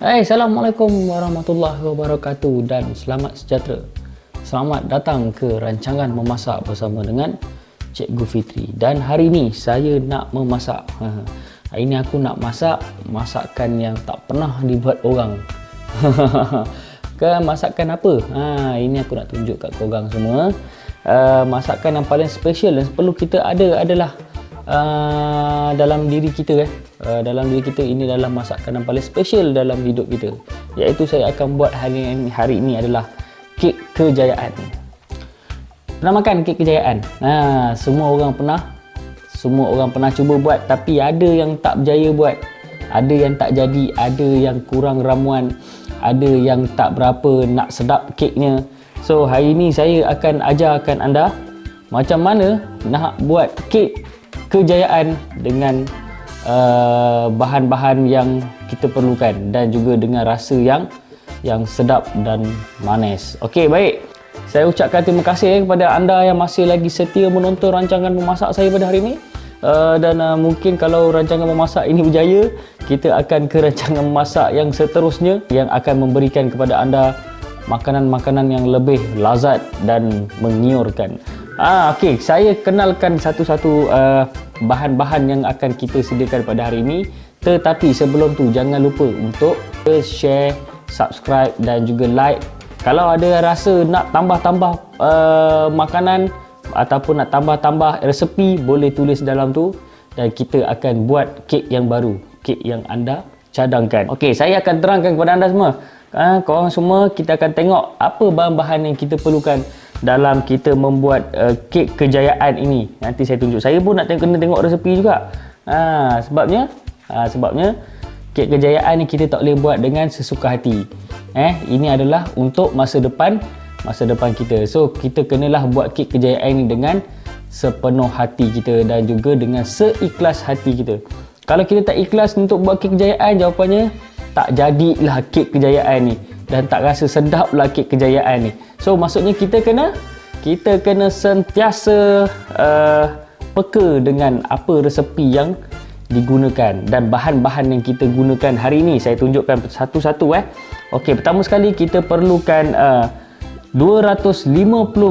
Hai, Assalamualaikum warahmatullahi wabarakatuh dan selamat sejahtera. Selamat datang ke rancangan memasak bersama dengan Cikgu Fitri. Dan hari ini saya nak memasak. Hari ini aku nak masak masakan yang tak pernah dibuat orang. Masakan apa? Ini aku nak tunjuk kat korang semua. Masakan yang paling special dan perlu kita ada adalah dalam diri kita dalam diri kita. Ini adalah masakan yang paling special dalam hidup kita, iaitu saya akan buat hari ini adalah kek kejayaan. Pernah makan kek kejayaan? Semua orang pernah cuba buat, tapi ada yang tak berjaya buat, ada yang tak jadi, ada yang kurang ramuan, ada yang tak berapa nak sedap keknya. So hari ini saya akan ajarkan anda macam mana nak buat kek kejayaan dengan bahan-bahan yang kita perlukan dan juga dengan rasa yang sedap dan manis. Okey, baik. Saya ucapkan terima kasih kepada anda yang masih lagi setia menonton rancangan memasak saya pada hari ini. Dan mungkin kalau rancangan memasak ini berjaya, kita akan ke rancangan memasak yang seterusnya yang akan memberikan kepada anda makanan-makanan yang lebih lazat dan mengiurkan. Okey, saya kenalkan satu-satu bahan-bahan yang akan kita sediakan pada hari ini. Tetapi sebelum tu jangan lupa untuk share, subscribe dan juga like. Kalau ada rasa nak tambah-tambah makanan ataupun nak tambah-tambah resepi, boleh tulis dalam tu dan kita akan buat kek yang baru, kek yang anda cadangkan. Okey, saya akan terangkan kepada anda semua. Korang semua, kita akan tengok apa bahan-bahan yang kita perlukan dalam kita membuat kek kejayaan ini. Nanti saya tunjuk. Saya pun nak kena tengok resepi juga. Sebabnya kek kejayaan ni kita tak boleh buat dengan sesuka hati. Ini adalah untuk masa depan kita. So kita kenalah buat kek kejayaan ini dengan sepenuh hati kita dan juga dengan seikhlas hati kita. Kalau kita tak ikhlas untuk buat kek kejayaan, jawapannya tak jadilah kek kejayaan ni dan tak rasa sedap lah kek kejayaan ni. So maksudnya kita kena sentiasa peka dengan apa resepi yang digunakan dan bahan-bahan yang kita gunakan hari ini. Saya tunjukkan satu-satu. Okey, pertama sekali kita perlukan 250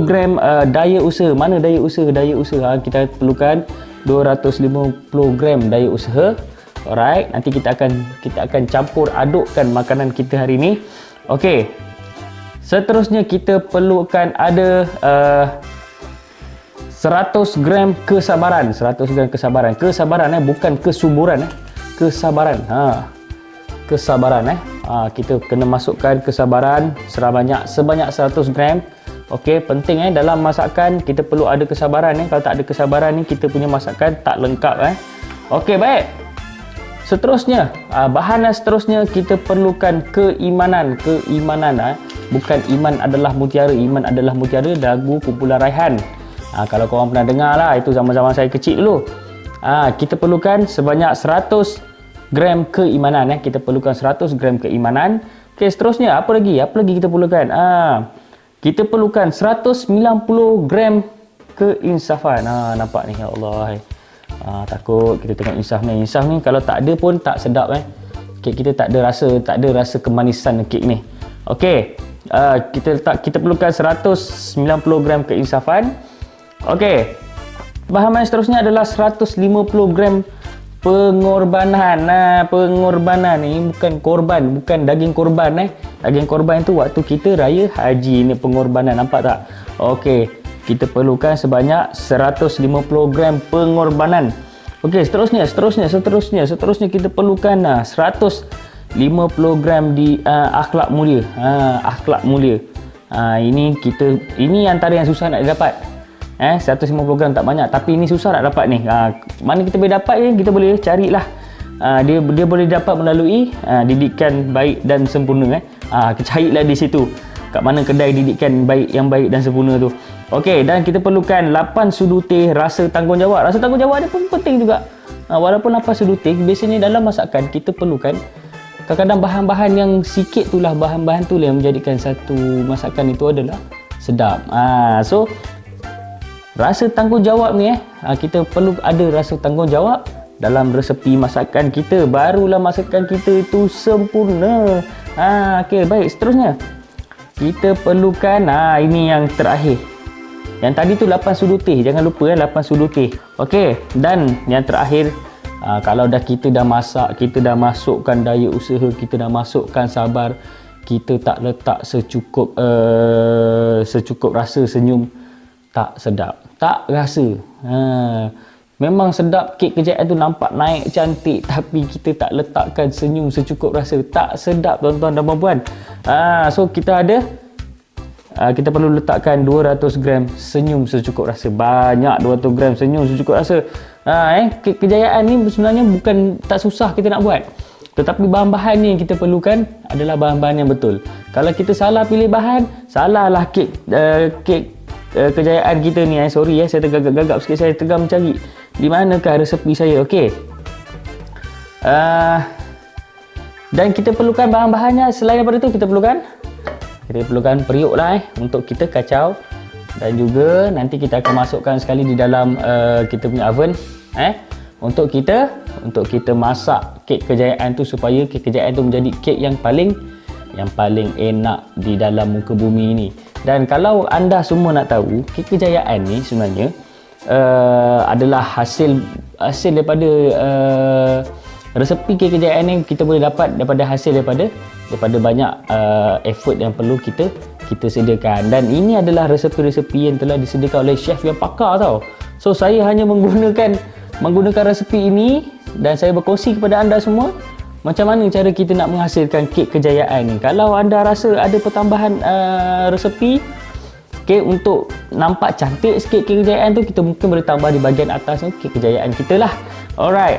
gram daya usaha. Mana daya usaha? Daya usaha kita perlukan 250 gram daya usaha. Alright, nanti kita akan campur adukkan makanan kita hari ini. Okey. Seterusnya kita perlukan ada 100 gram kesabaran. 100 gram kesabaran. Kesabaran bukan kesuburan kesabaran. Kesabaran kita kena masukkan kesabaran sebanyak 100 gram. Okey, penting dalam masakan kita perlu ada kesabaran. Kalau tak ada kesabaran ni kita punya masakan tak lengkap. Okey, baik. Seterusnya, bahan seterusnya kita perlukan keimanan. Bukan iman adalah mutiara. Iman adalah mutiara, dagu kumpulan Raihan. Kalau korang pernah dengar lah, itu zaman-zaman saya kecil dulu. Kita perlukan sebanyak 100 gram keimanan. Kita perlukan 100 gram keimanan. Okey, seterusnya apa lagi kita perlukan? Kita perlukan 190 gram keinsafan. Nampak ni, ya Allah. Takut kita tengok insaf ni kalau tak ada pun tak sedap. Kek kita tak ada rasa kemanisan kek ni. Okey, kita perlukan 190 gram keinsafan. Okey, bahan seterusnya adalah 150 gram pengorbanan. Pengorbanan ni bukan korban, bukan daging korban. Daging korban tu waktu kita raya haji. Ni pengorbanan, nampak tak? Okey, kita perlukan sebanyak 150 gram pengorbanan. Okey, seterusnya kita perlukan 150 gram di akhlak mulia. Akhlak mulia. Ini antara yang susah nak dapat. 150 gram tak banyak, tapi ini susah nak dapat ni. Mana kita boleh dapat kita boleh carilah. Dia boleh dapat melalui didikan baik dan sempurna. Carilah di situ. Kat mana kedai didikan yang baik dan sempurna tu. Okey, dan kita perlukan 8 sudutir rasa tanggungjawab. Rasa tanggungjawab ni pun penting juga. Walaupun 8 sudutir, biasanya dalam masakan kita perlukan kadang-kadang bahan-bahan yang sikit itulah, bahan-bahan tu yang menjadikan satu masakan itu adalah sedap. So rasa tanggungjawab ni kita perlu ada rasa tanggungjawab dalam resepi masakan kita, barulah masakan kita itu sempurna. Okey, baik, seterusnya kita perlukan, ini yang terakhir. Yang tadi tu 8 sudu teh, jangan lupa 8 sudu teh. Okey, dan yang terakhir, kalau kita dah masak, kita dah masukkan daya usaha, kita dah masukkan sabar, kita tak letak secukup rasa senyum, tak sedap, tak rasa. Memang sedap, kek kejayaan tu nampak naik cantik, tapi kita tak letakkan senyum secukup rasa, tak sedap tuan-tuan dan puan-puan. So kita perlu letakkan 200 gram senyum secukup rasa. Banyak 200 gram senyum secukup rasa. Kek kejayaan ni sebenarnya bukan tak susah kita nak buat, tetapi bahan-bahan yang kita perlukan adalah bahan-bahan yang betul. Kalau kita salah pilih bahan, salahlah kek kejayaan kita ni. Sorry saya tergagap-gagap sikit, saya tengah mencari di manakah resepi saya. Okey, dan kita perlukan bahan-bahannya. Selain daripada tu, kita perlukan periuk lah untuk kita kacau, dan juga nanti kita akan masukkan sekali di dalam kita punya oven untuk kita masak kek kejayaan tu, supaya kek kejayaan tu menjadi kek yang paling enak di dalam muka bumi ini. Dan kalau anda semua nak tahu, kek kejayaan ni sebenarnya adalah hasil daripada resepi kek kejayaan ni kita boleh dapat daripada hasil daripada banyak effort yang perlu kita sediakan. Dan ini adalah resepi-resepi yang telah disediakan oleh chef yang pakar tau. So saya hanya menggunakan resepi ini, dan saya berkongsi kepada anda semua macam mana cara kita nak menghasilkan kek kejayaan ni. Kalau anda rasa ada pertambahan resepi kek untuk nampak cantik sikit kek kejayaan tu, kita mungkin boleh tambah di bahagian atas tu kek kejayaan kita lah. Alright,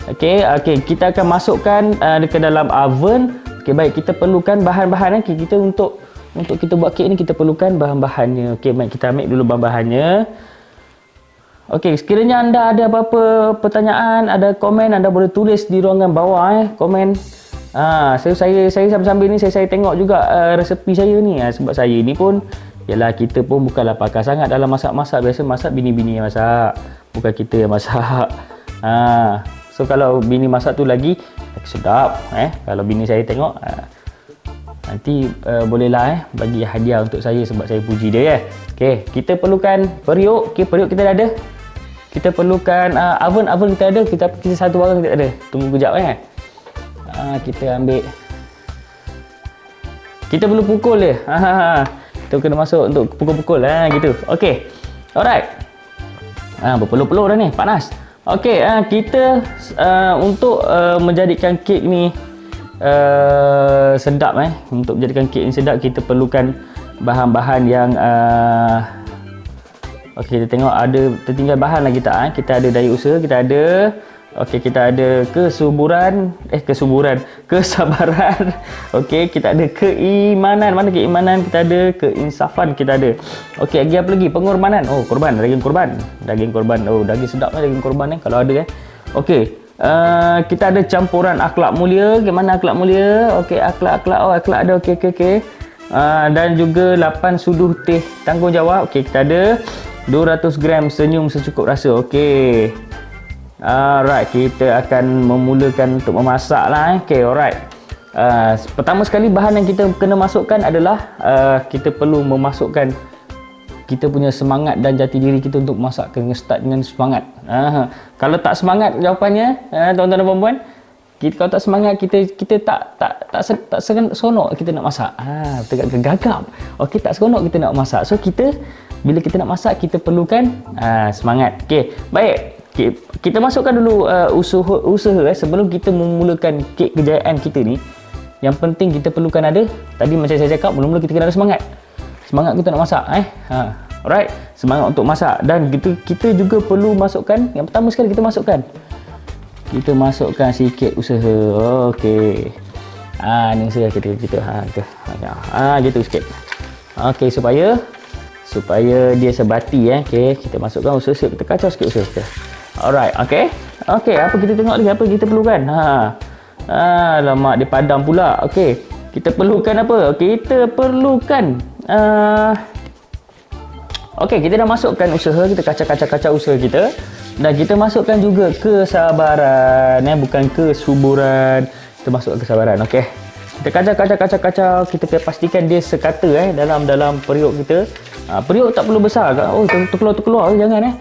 Okey, kita akan masukkan ke dalam oven. Okey, baik, kita perlukan bahan-bahan kita untuk kita buat kek ni, kita perlukan bahan-bahannya. Okey, baik, kita ambil dulu bahan-bahannya. Okey, sekiranya anda ada apa-apa pertanyaan, ada komen, anda boleh tulis di ruangan bawah komen. Saya sambil-sambil ni saya tengok juga resepi saya ni. Sebab saya ni pun, yalah, kita pun bukanlah pakar sangat dalam masak-masak. Biasa masak bini-bini yang masak, bukan kita yang masak. So kalau bini masak tu lagi sedap. Kalau bini saya tengok, nanti bolehlah bagi hadiah untuk saya sebab saya puji dia. Okey, kita perlukan periuk. Okey, periuk kita dah ada. Kita perlukan oven kita ada. Kita satu barang kita ada. Tunggu kejap kita ambil. Kita perlu pukul dia. Kita kena masuk untuk pukul-pukul gitu. Okey. Alright. Berpeluh-peluh dah ni, panas. Okey, kita untuk menjadikan kek ni sedap untuk menjadikan kek ni sedap, kita perlukan bahan-bahan yang okey, kita tengok ada tertinggal bahan lagi tak. Kita ada daya usaha, kita ada. Okey, kita ada kesabaran. Okey, kita ada keimanan. Mana keimanan? Kita ada keinsafan, kita ada. Okey, lagi apa lagi? Pengorbanan. Oh, korban, daging korban. Oh, daging sedap daging korban kalau ada Okey, kita ada campuran akhlak mulia. Gimana akhlak mulia? Okey, akhlak ada. Okey. Dan juga 8 suduh teh tanggungjawab. Okey, kita ada 200 gram senyum secukup rasa. Okey. Alright, kita akan memulakan untuk memasak lah. Okey, alright. Pertama sekali bahan yang kita kena masukkan adalah kita perlu memasukkan kita punya semangat dan jati diri kita untuk masak. Kena start dengan semangat. Kalau tak semangat jawapannya, tuan-tuan dan puan-puan, kalau tak semangat, kita tak seronok kita nak masak. Betul, gagap. Okey, tak seronok kita nak masak. So bila kita nak masak, kita perlukan semangat. Okey, baik. Kita masukkan dulu usaha sebelum kita memulakan kek kejayaan kita ni. Yang penting kita perlukan ada, tadi macam saya cakap, mula-mula kita kena ada semangat kita nak masak. Alright, semangat untuk masak. Dan kita juga perlu masukkan, yang pertama sekali kita masukkan sikit usaha. Okey, ni usaha kita gitu sikit. Okey, supaya dia sebati. Okey, kita masukkan usaha, kita kacau sikit usaha kita. Alright, okey, apa kita tengok lagi, apa kita perlukan? Alamak, dia padam pula. Okey, kita perlukan apa? Kita perlukan okey, kita dah masukkan usaha, kita kacau usaha kita. Dan kita masukkan juga kesabaran, bukan kesuburan. Kita masukkan kesabaran. Okey. Kita kacau. Kita pastikan dia sekata dalam periuk kita. Periuk tak perlu besar. Oh, terkeluar jangan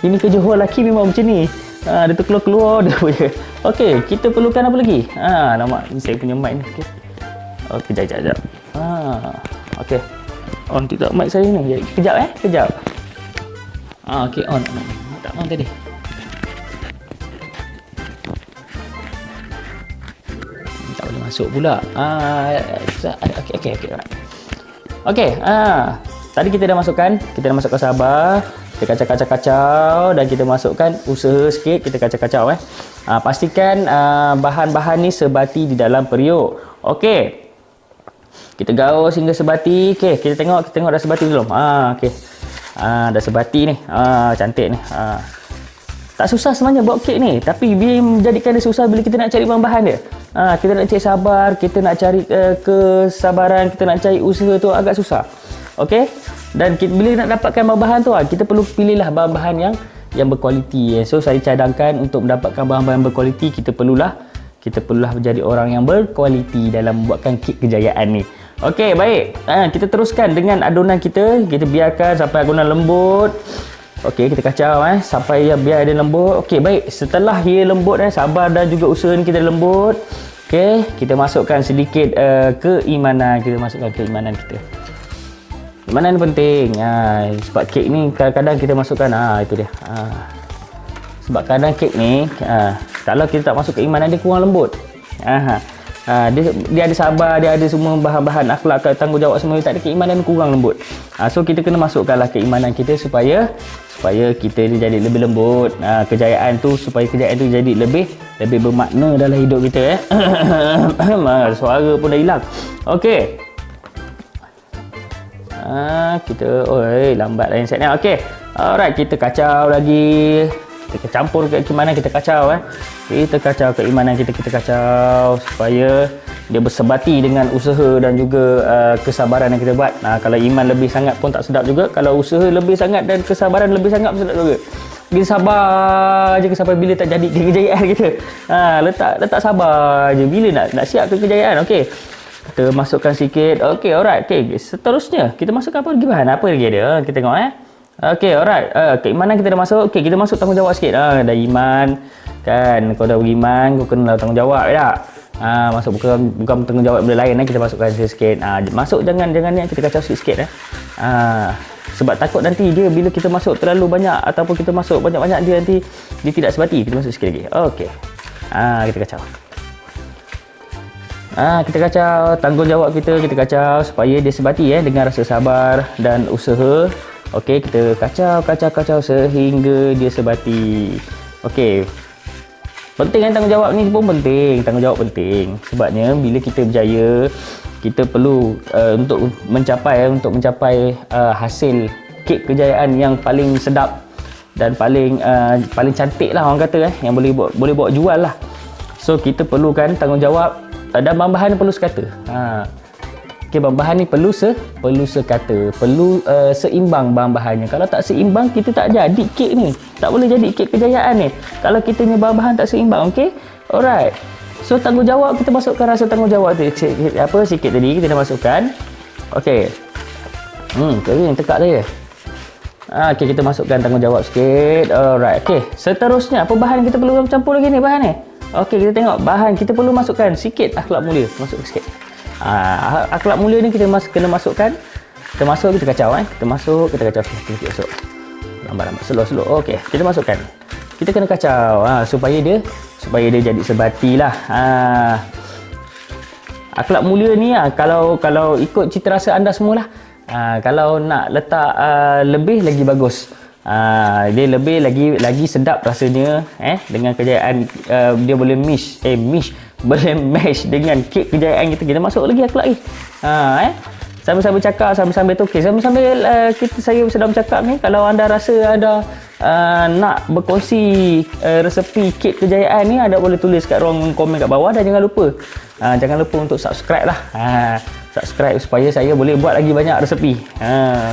Ini kerja orang lelaki memang macam ni. Dia terkeluar dia punya. Okey, kita perlukan apa lagi? Nampak ni saya punya mic ni. Okey, kejap. Okey. On tidak mic saya ni. Kejap. Okey, on. Tak on tadi. Tak boleh masuk pula. Okey. Okey, tadi kita dah masukkan sabar. Kita kacau dan kita masukkan usaha sikit, kita kacau. Pastikan bahan-bahan ni sebati di dalam periuk. Okey. Kita gaul hingga sebati. Okey, kita tengok dah sebati belum? Okey. Dah sebati ni. Cantik ni. Tak susah sebenarnya buat kek ni, tapi dia menjadikan dia susah bila kita nak cari bahan-bahan dia. Kita nak cari sabar, kita nak cari kesabaran, kita nak cari usaha tu agak susah. Okey? Dan bila nak dapatkan bahan-bahan tu, kita perlu pilihlah bahan-bahan yang berkualiti. So saya cadangkan untuk mendapatkan bahan-bahan berkualiti, kita perlulah menjadi orang yang berkualiti dalam membuatkan kek kejayaan ni. Okey, baik. Kita teruskan dengan adunan kita. Kita biarkan sampai adunan lembut. Okey, kita kacau sampai biar dia lembut. Okey, baik. Setelah dia lembut sabar dan juga usaha ni kita lembut. Okey, kita masukkan sedikit keimanan. Kita masukkan keimanan kita. Keimanan ni penting. Sebab kek ni kadang-kadang kita masukkan itu dia. Sebab kadang kek ni kalau kita tak masuk keimanan dia kurang lembut. Dia ada sabar, dia ada semua bahan-bahan akhlak, tanggungjawab semua, tak ada keimanan kurang lembut. So kita kena masukkanlah keimanan kita supaya kita ni jadi lebih lembut. Kejayaan tu jadi lebih bermakna dalam hidup kita. Suara pun dah hilang. Okey. Kita lambat lain set ni. Okey. Alright, kita kacau lagi. Kita campur keimanan kita kacau Kita kacau keimanan kita kacau supaya dia bersebati dengan usaha dan juga kesabaran yang kita buat. Kalau iman lebih sangat pun tak sedap juga. Kalau usaha lebih sangat dan kesabaran lebih sangat pun sedap juga. Kita sabar je sampai bila tak jadi kejayaan kita. Letak sabar je bila nak siap ke kejayaan. Okey. Kita masukkan sikit. Okey, alright. Okey, seterusnya kita masukkan apa lagi bahan? Apa lagi ada? Kita tengok Okey, alright. Keimanan kita dah masuk. Okey, kita masuk tanggungjawab sikit. Dah iman kan. Kau dah beriman, kau kena tanggungjawab tak? Masuk bukan tanggungjawab benda lain kita masukkan sikit. Masuk jangan ni kita kacau sikit. Sebab takut nanti dia bila kita masuk terlalu banyak ataupun kita masuk banyak-banyak dia nanti dia tidak sebati. Kita masuk sikit lagi. Okey. Kita kacau. Kita kacau tanggungjawab kita kacau supaya dia sebati dengan rasa sabar dan usaha. Okey, kita kacau sehingga dia sebati. Okey. Penting tanggungjawab ni pun penting. Tanggungjawab penting. Sebabnya bila kita berjaya, kita perlu untuk mencapai hasil kek kejayaan yang paling sedap dan paling cantik lah orang kata yang boleh bawa jual lah. So kita perlukan tanggungjawab dan bahan-bahan perlu sekata. Okey, bahan-bahan ni perlu sekata, perlu seimbang bahan-bahannya. Kalau tak seimbang, kita tak jadi kek ni. Tak boleh jadi kek kejayaan ni. Kalau kita punya bahan-bahan tak seimbang, okey? Alright. So tanggungjawab kita masukkan rasa tanggungjawab tu. Sikit tadi kita dah masukkan. Okey. Kering tekak saya. Okey, kita masukkan tanggungjawab sikit. Alright. Okey, seterusnya apa bahan kita perlu campur lagi ni bahan ni? Okey, kita tengok bahan kita perlu masukkan sikit akhlak mulia. Masuk sikit. Akhlak mulia ni kita kena masukkan. Kita masuk, kita kacau kita masuk, kita kacau. Kita masuk lambat-lambat, slow. Okey, kita masukkan. Kita kena kacau supaya dia jadi sebati lah. Akhlak mulia ni kalau ikut cita rasa anda semualah. Kalau nak letak lebih lagi bagus. Dia lebih lagi sedap rasanya dengan kejayaan. Dia boleh boleh match dengan kek kejayaan kita masuk lagi akhlak ni. Sambil-sambil cakap, sambil-sambil tu okey. Sambil-sambil saya sedang bercakap ni, kalau anda rasa ada nak berkongsi resepi kek kejayaan ni, anda boleh tulis kat ruang komen kat bawah dan jangan lupa untuk subscribe lah. subscribe supaya saya boleh buat lagi banyak resepi.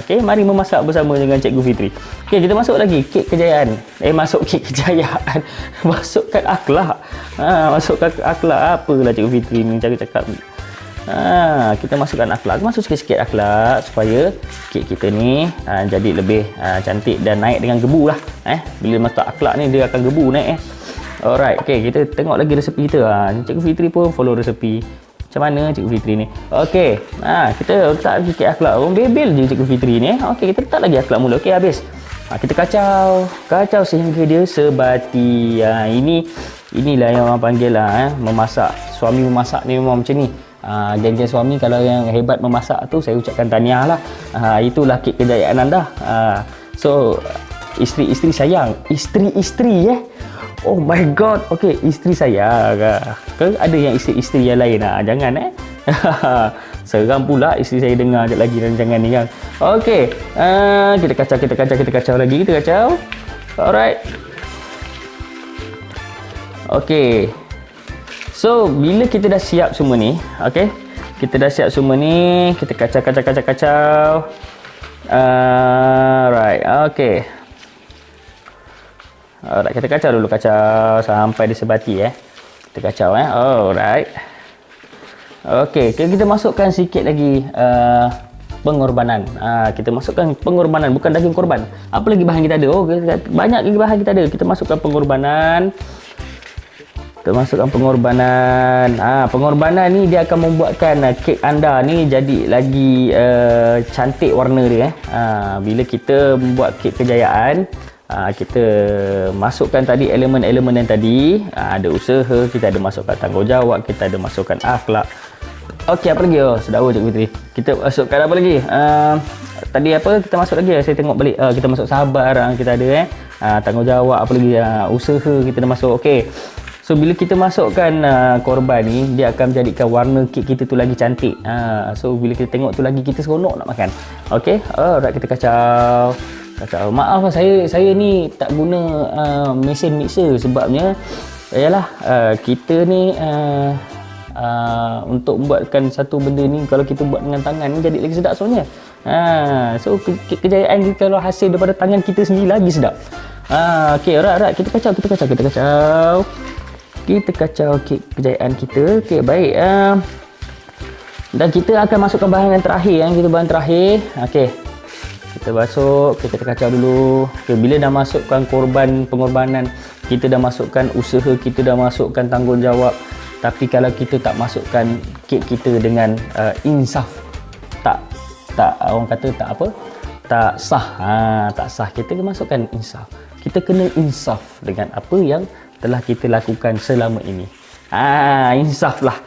Okey, mari memasak bersama dengan Cikgu Fitri. Okey, kita masuk lagi kek kejayaan. Masuk kek kejayaan. Masukkan akhlak. Masukkan akhlak. Apalah Cikgu Fitri ni cara cakap. Kita masukkan akhlak. Masuk sikit-sikit akhlak supaya kek kita ni jadi lebih cantik dan naik dengan gebu lah. Bila masuk akhlak ni dia akan gebu naik. Alright, okey, kita tengok lagi resepi kita. Cikgu Fitri pun follow resepi. Macam mana Cikgu Fitri ni? Okey, kita letak lagi kek akhlak. Orang bebel je Cikgu Fitri ni. Okey, kita letak lagi akhlak mula. Okey, habis. Kita kacau sehingga dia sebati. Inilah yang orang panggil memasak. Suami memasak ni memang macam ni. Geng-geng suami kalau yang hebat memasak tu, saya ucapkan tahniah lah. Itulah kek kejayaan anda. So isteri-isteri sayang, isteri-isteri oh my god. Okey, isteri saya ke ada yang isteri-isteri yang lain jangan seram pula isteri saya dengar sekejap lagi rancangan ni kan. Okey, kita kacau lagi. Alright. Okey, so bila kita dah siap semua ni, okey, kita kacau. Right, okey. Alright, kita kacau dulu sampai dia sebati Kita kacau alright. Okey, kita masukkan sikit lagi pengorbanan. Kita masukkan pengorbanan, bukan daging korban. Apa lagi bahan kita ada? Banyak lagi bahan kita ada. Kita masukkan pengorbanan. Pengorbanan ni dia akan membuatkan kek anda ni jadi lagi cantik warna dia. Bila kita membuat kek kejayaan, kita masukkan tadi elemen-elemen yang tadi. Ada usaha, kita ada masukkan tanggungjawab, kita ada masukkan akhlak. Okey, apa lagi? Sedara Cikgu Fitri. Kita masukkan apa lagi? Tadi apa kita masuk lagi? Saya tengok balik. Kita masuk sabar, kita ada tanggungjawab, apa lagi? Usaha kita dah masuk. Okey. So bila kita masukkan korban ni, dia akan menjadikan warna kek kita tu lagi cantik. So bila kita tengok tu lagi, kita seronok nak makan. Okey. Alright, kita kacau. Maaf lah, saya ni tak guna mesin mixer sebabnya kita ni untuk membuatkan satu benda ni, kalau kita buat dengan tangan ni jadi lagi sedap sebenarnya. So kejayaan kita kalau hasil daripada tangan kita sendiri lagi sedap. Okey, alright, kita kacau. Kita kacau kek kejayaan kita. Okey, baik. Dan kita akan masukkan bahan yang terakhir. Bahan terakhir. Okey. Kita masuk, kita kacau dulu. Okay, bila dah masukkan pengorbanan, kita dah masukkan usaha, kita dah masukkan tanggungjawab. Tapi kalau kita tak masukkan kek kita dengan insaf, tak orang kata tak sah. Tak sah. Kita kena masukkan insaf. Kita kena insaf dengan apa yang telah kita lakukan selama ini. Insaf lah.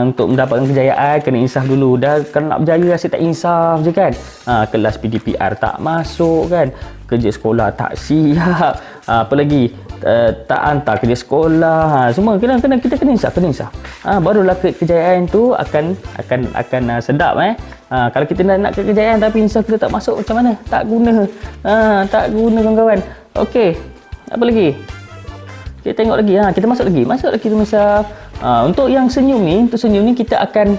Untuk mendapatkan kejayaan kena insaf dulu. Dah kalau nak berjaya rasa tak insaf je kan. Kelas PDPR tak masuk kan. Kerja sekolah tak siap. Apa lagi? Tak hantar kerja sekolah. Semua kita kena insaf. Barulah kejayaan tu akan sedap Kalau kita nak kejayaan tapi insaf kita tak masuk, macam mana? Tak guna kawan-kawan. Okey. Apa lagi? Kita tengok lagi. Kita masuk lagi tu insaf. Untuk yang senyum ni kita akan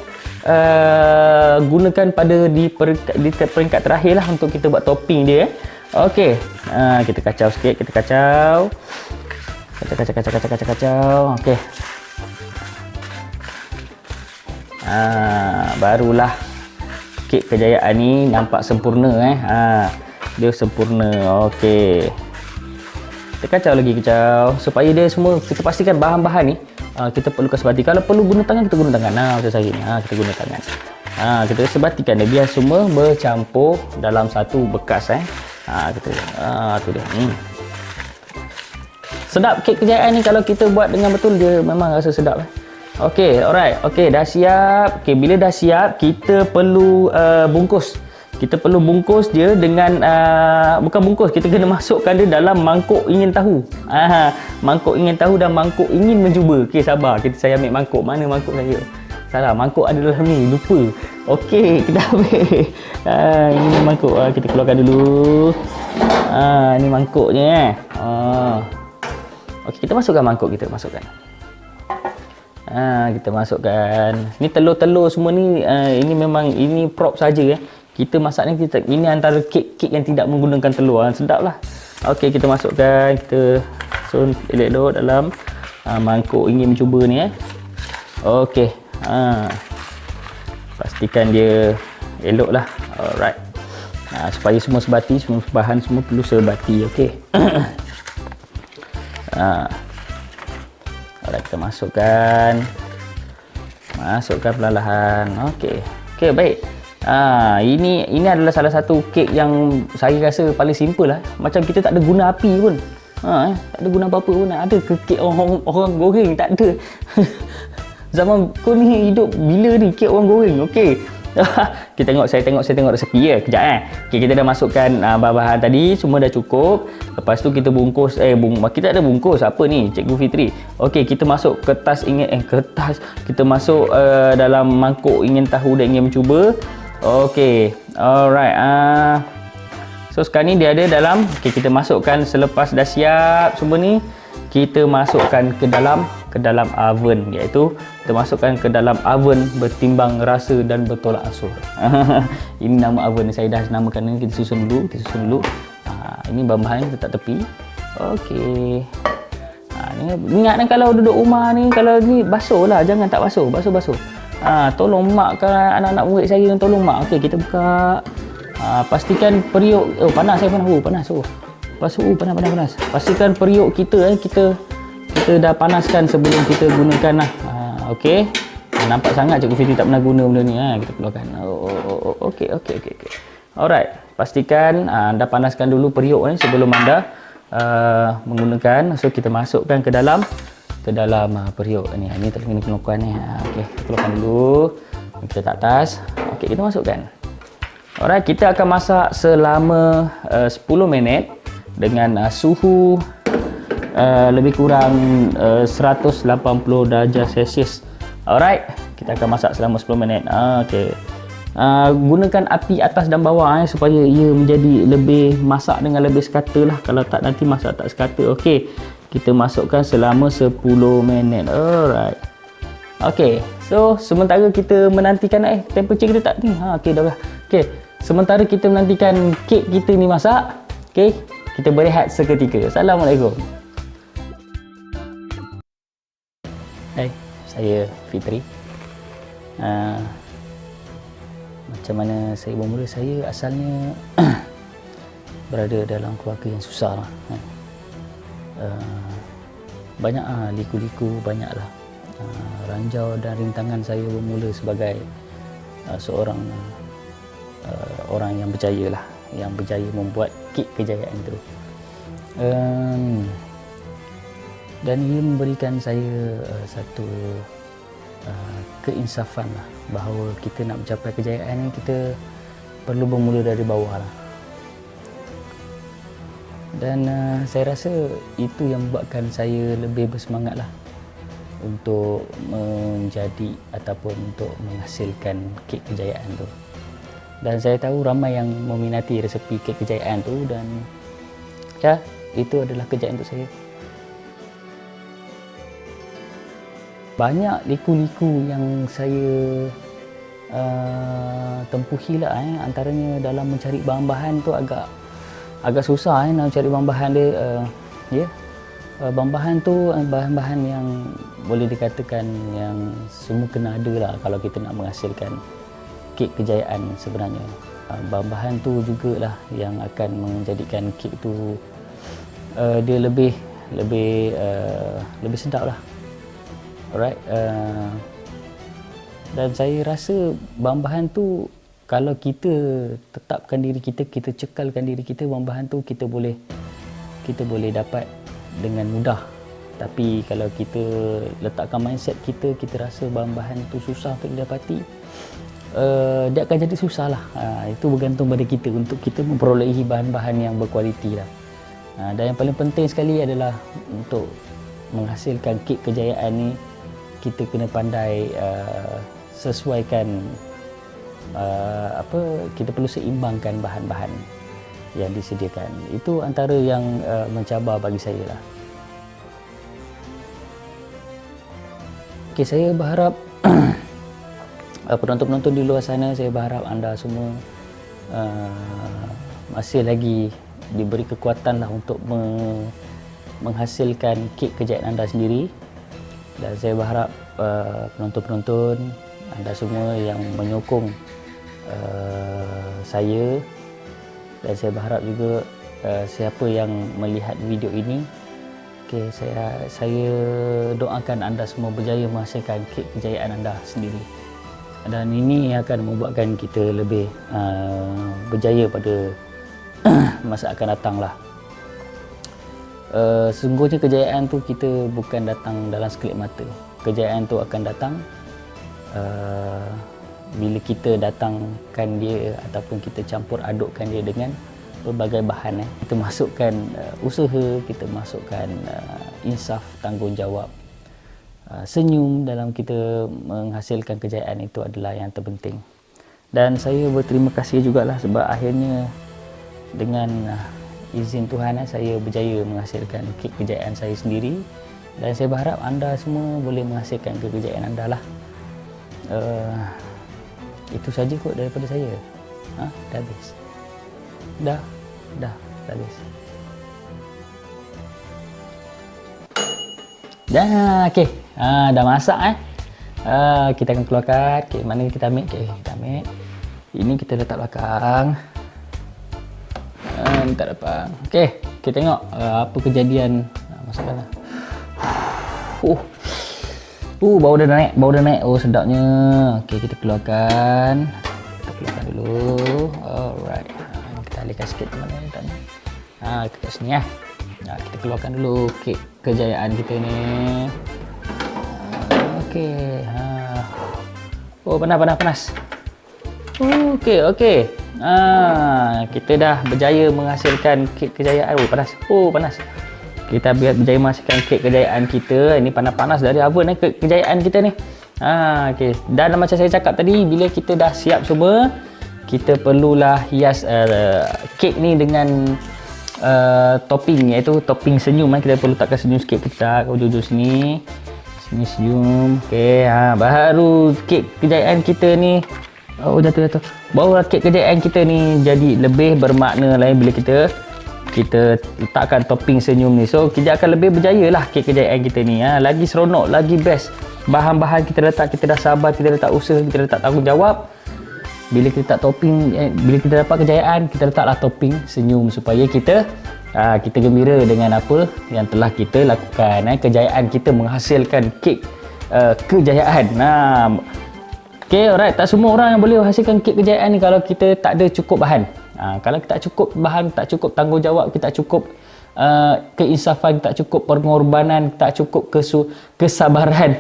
gunakan pada di peringkat terakhir lah untuk kita buat topping dia. Okey, kita kacau sikit, kacau. Okey. Barulah kek kejayaan ni nampak sempurna dia sempurna. Okey. Kita kacau lagi supaya dia semua, kita pastikan bahan-bahan ni kita perlukan sebati. Kalau perlu guna tangan, kita guna tangan. Macam saya ni, kita guna tangan. Kita sebatikan dia biar semua bercampur dalam satu bekas. Tu dia. Sedap kek kejayaan ni kalau kita buat dengan betul, dia memang rasa sedap. Okey, alright. Okey, dah siap. Okey, bila dah siap, kita perlu bungkus. Kita perlu bungkus dia dengan bukan bungkus, kita kena masukkan dia dalam mangkuk ingin tahu. Mangkuk ingin tahu dan mangkuk ingin mencuba. Okey, sabar. Saya ambil mangkuk. Mana mangkuk saya? Salah, mangkuk ada dalam ni, lupa. Okey, kita ambil. Ini mangkuk. Kita keluarkan dulu. Ini mangkuknya. Okey, kita masukkan mangkuk kita, masukkan. Kita masukkan. Ni telur-telur semua ni, ini memang ini prop saja ya. Kita masak ni, ini antara kek yang tidak menggunakan telur. Sedap lah. Okey, kita masukkan. Kita sun elok-elok dalam mangkuk ingin mencuba ni Okey. Pastikan dia elok lah. Alright. Supaya semua sebati, semua bahan semua perlu sebati. Okey. Alright, kita masukkan perlahan-lahan. Okey. Okey, baik. Ini adalah salah satu kek yang saya rasa paling simple lah. Macam kita tak ada guna api pun. Tak ada guna apa-apa pun. Ada ke kek orang goreng? Tak ada. Zaman kau ni hidup bila ni kek orang goreng? Okey. Saya tengok resepi ya. Kejap Okey, kita dah masukkan bahan-bahan tadi, semua dah cukup. Lepas tu kita bungkus kita ada bungkus apa ni Cikgu Fitri. Okey, kita masuk kertas kita masuk dalam mangkuk ingin tahu dan ingin mencuba. Okey. Alright. So sekarang ni dia ada dalam, kita masukkan selepas dah siap semua ni, kita masukkan ke dalam oven, iaitu kita masukkan ke dalam oven bertimbang rasa dan bertolak ansur. Ini nama oven saya dah namakan ni, kita susun dulu. Ini bahan-bahan letak tepi. Okey. Ingat kalau duduk rumah ni, kalau ni basuh lah, jangan tak basuh. Tolong mak, kalau anak-anak murid saya yang tolong mak. Okey, kita buka. Pastikan periuk. Panas. Panas. Pastikan periuk kita kita dah panaskan sebelum kita gunakan lah. Okey. Nampak sangat Cikgu Fitri tak pernah guna benda ni. Kita keluarkan. Okey. Alright. Pastikan anda panaskan dulu periuk ni sebelum anda menggunakan. So kita masukkan ke dalam periuk ni. Ini kena keluarkan ni. Okey, kita keluarkan dulu. Kita letak atas. Okey, kita masukkan. Alright, kita akan masak selama 10 minit dengan suhu lebih kurang 180 darjah Celsius. Alright, kita akan masak selama 10 minit. Okey. Gunakan api atas dan bawah supaya ia menjadi lebih masak dengan lebih sekata lah. Kalau tak nanti masak tak sekata. Okey. Kita masukkan selama 10 minit. Alright. Okey. So, sementara kita menantikan temperature kita tak ni. Okey, dah. Okey. Sementara kita menantikan kek kita ni masak, okey, kita berehat seketika. Assalamualaikum. Hai, saya Fitri. Macam mana saya bermula? Saya asalnya berada dalam keluarga yang susah lah. Banyak liku-liku, banyaklah ranjau dan rintangan saya bermula sebagai seorang orang yang berjaya lah, yang berjaya membuat kek kejayaan itu. Dan ia memberikan saya satu keinsafan lah, bahawa kita nak mencapai kejayaan ni, kita perlu bermula dari bawah lah. Dan saya rasa itu yang membuatkan saya lebih bersemangat lah untuk menjadi ataupun untuk menghasilkan kek kejayaan tu. Dan saya tahu ramai yang meminati resepi kek kejayaan tu, dan itu adalah kejayaan untuk saya. Banyak liku-liku yang saya tempuhi lah. Antaranya dalam mencari bahan-bahan tu agak susah nak cari bahan-bahan dia. Bahan-bahan tu bahan-bahan yang boleh dikatakan yang semua kena ada lah kalau kita nak menghasilkan kek kejayaan sebenarnya. Bahan-bahan tu jugalah yang akan menjadikan kek tu dia lebih sedap lah. Alright. Dan saya rasa bahan-bahan tu, kalau kita tetapkan diri kita, kita cekalkan diri kita, bahan-bahan tu kita boleh dapat dengan mudah. Tapi kalau kita letakkan mindset kita rasa bahan-bahan tu susah untuk didapati, dia akan jadi susah lah. Itu bergantung pada kita untuk kita memperolehi bahan-bahan yang berkualiti lah. Dan yang paling penting sekali adalah untuk menghasilkan kek kejayaan ni, kita kena pandai sesuaikan kita perlu seimbangkan bahan-bahan yang disediakan. Itu antara yang mencabar bagi saya lah. Okey, saya berharap penonton-penonton di luar sana, saya berharap anda semua masih lagi diberi kekuatan lah untuk menghasilkan kek kejayaan anda sendiri. Dan saya berharap penonton-penonton anda semua yang menyokong saya, dan saya berharap juga siapa yang melihat video ini, okay, saya doakan anda semua berjaya menghasilkan kek kejayaan anda sendiri, dan ini akan membuatkan kita lebih berjaya pada masa akan datang lah. Sesungguhnya kejayaan tu kita bukan datang dalam sekelip mata. Kejayaan tu akan datang bila kita datangkan dia ataupun kita campur adukkan dia dengan berbagai bahan. Kita masukkan usaha, kita masukkan insaf, tanggungjawab, senyum dalam kita menghasilkan kejayaan. Itu adalah yang terpenting. Dan saya berterima kasih jugalah sebab akhirnya dengan izin Tuhan, saya berjaya menghasilkan kek kejayaan saya sendiri, dan saya berharap anda semua boleh menghasilkan kejayaan anda lah. Itu saja kot daripada saya. Dah habis. Dah habis. Dah, okey. Dah masak kita akan keluarkan. Okey, mana kita ambil? Okey, kita ambil. Ini kita letak belakang. Tak dapat. Okey, kita tengok apa kejadian. Masukkanlah. Bau dah naik. Oh, sedapnya. Okey, kita keluarkan. Dulu. Alright. Kita alihkan sikit mana ni tadi. Kita kat sini ya. Kita keluarkan dulu kek kejayaan kita ni. Okey. Oh, panas. Okey. Kita dah berjaya menghasilkan kek kejayaan. Panas. Kita berjaya menghasilkan kek kejayaan kita. Ini panas-panas dari oven kek kejayaan kita ni. Okey. Dan macam saya cakap tadi, bila kita dah siap semua, kita perlulah hias kek ni dengan topping, iaitu topping senyum. Kita perlu letakkan senyum sikit, kita ke ujung-ujung sini. Sini senyum. Okey, baru kek kejayaan kita ni jatuh. Baru kek kejayaan kita ni jadi lebih bermakna lain bila kita letakkan topping senyum ni. So kita akan lebih berjaya lah kek kejayaan kita ni. Lagi seronok, lagi best. Bahan-bahan kita letak, kita dah sabar, kita letak usaha, kita letak tanggungjawab. Bila kita letak topping, bila kita dapat kejayaan, kita letaklah topping senyum supaya kita gembira dengan apa yang telah kita lakukan. Kejayaan kita menghasilkan kek kejayaan. Okey, alright. Tak semua orang yang boleh menghasilkan kek kejayaan ni kalau kita tak ada cukup bahan. Kalau kita tak cukup bahan, tak cukup tanggungjawab, kita tak cukup keinsafan, tak cukup pengorbanan, tak cukup kesabaran,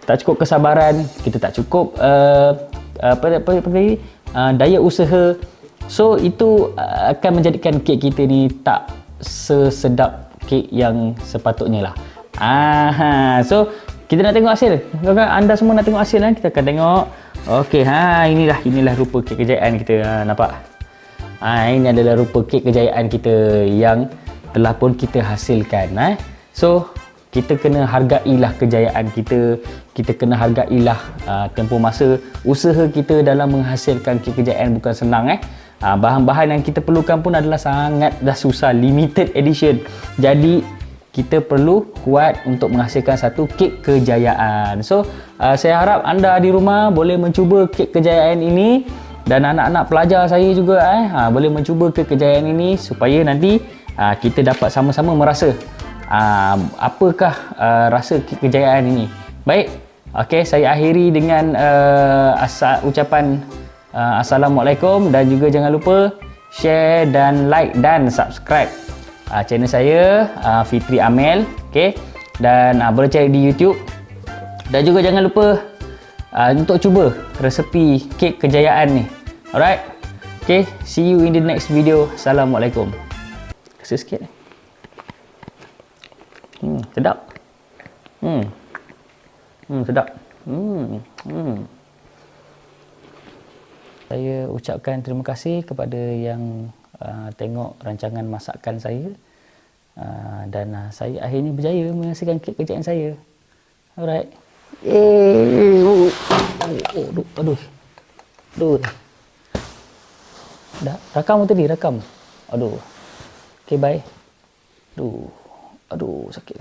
tak cukup kesabaran, kita tak cukup daya usaha. So itu akan menjadikan kek kita ni tak sesedap kek yang sepatutnya lah. So kita nak tengok hasil. Anda semua nak tengok hasil kan? Kita akan tengok. Okey, inilah rupa kek kejayaan kita. Nampak? Ini adalah rupa kek kejayaan kita yang telah pun kita hasilkan. So kita kena hargailah kejayaan kita. Kita kena hargailah tempoh masa usaha kita dalam menghasilkan kek kejayaan. Bukan senang. Bahan-bahan yang kita perlukan pun adalah sangat dah susah, limited edition. Jadi kita perlu kuat untuk menghasilkan satu kek kejayaan. So saya harap anda di rumah boleh mencuba kek kejayaan ini, dan anak-anak pelajar saya juga boleh mencuba kek kejayaan ini supaya nanti kita dapat sama-sama merasa apakah rasa kek kejayaan ini. Baik, okey, saya akhiri dengan ucapan Assalamualaikum, dan juga jangan lupa share dan like dan subscribe channel saya, Fitri Amel. Okay? Dan boleh cari di YouTube. Dan juga jangan lupa untuk cuba resepi kek kejayaan ni. Alright? Okay, see you in the next video. Assalamualaikum. Rasa sikit. Sedap. Sedap. Saya ucapkan terima kasih kepada yang tengok rancangan masakan saya, dan saya akhirnya berjaya menghasilkan kek kejayaan saya. Alright. Aduh, aduh. Aduh. Dah, rakam tadi, rakam. Aduh. Okay, bye. Aduh. Aduh, sakit.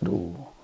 Aduh.